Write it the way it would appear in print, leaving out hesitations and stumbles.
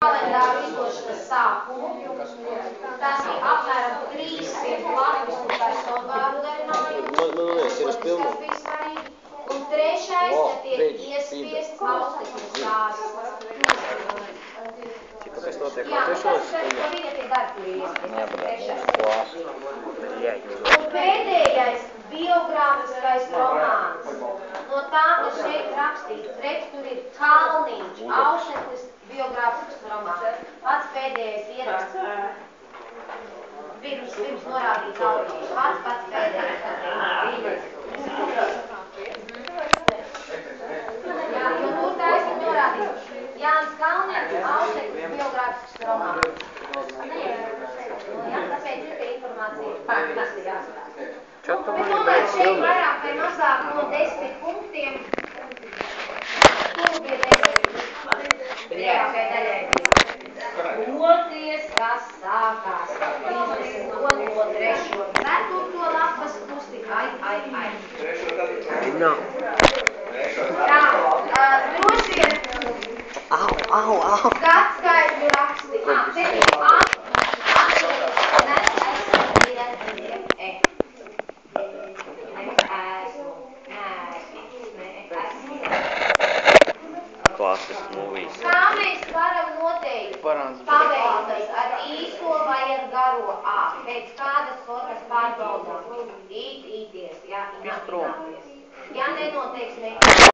Kalendāru izdošanas sākumu. Tas ir apmēram 300 lapus un personvārdu darinājumu. Tas bija svarīgi. Un trešais, ka tiek iespiests austiņu stāsts. Jā, tas viņa tie darbi ir iespiests. Un pēdējais biogrāfiskais romāns. No tā, kas šeit rakstīts, redz, tur ir Kalniņš, Aušetnes biogrāfisks romāns. Pats pēdējais ieraksts. Pirms norādīts audiņš. Pats pēdējais. Jā, jo tur taisni norādīts. Jānis Kalniņš, Aušetnes biogrāfisks romāns. Jā, tāpēc ir tie informācija. Tas ir jāsaka. Bet tomēr šeit vairāk vai mazāk no 10 punktiem. Tur bija 10. Lielākai daļai bija. Toties, kas sākās 32, 3, 4 lapas pusi. Ai. Tā, droši vien. Gadskaitļu raksti. Te ir Klases mūvijas. Kā mēs varam noteikt paveiktas ar īsto vai ar garo A? Pēc kādas formas pārbaudām? Īties, jā, ināties. Ja nenoteiksim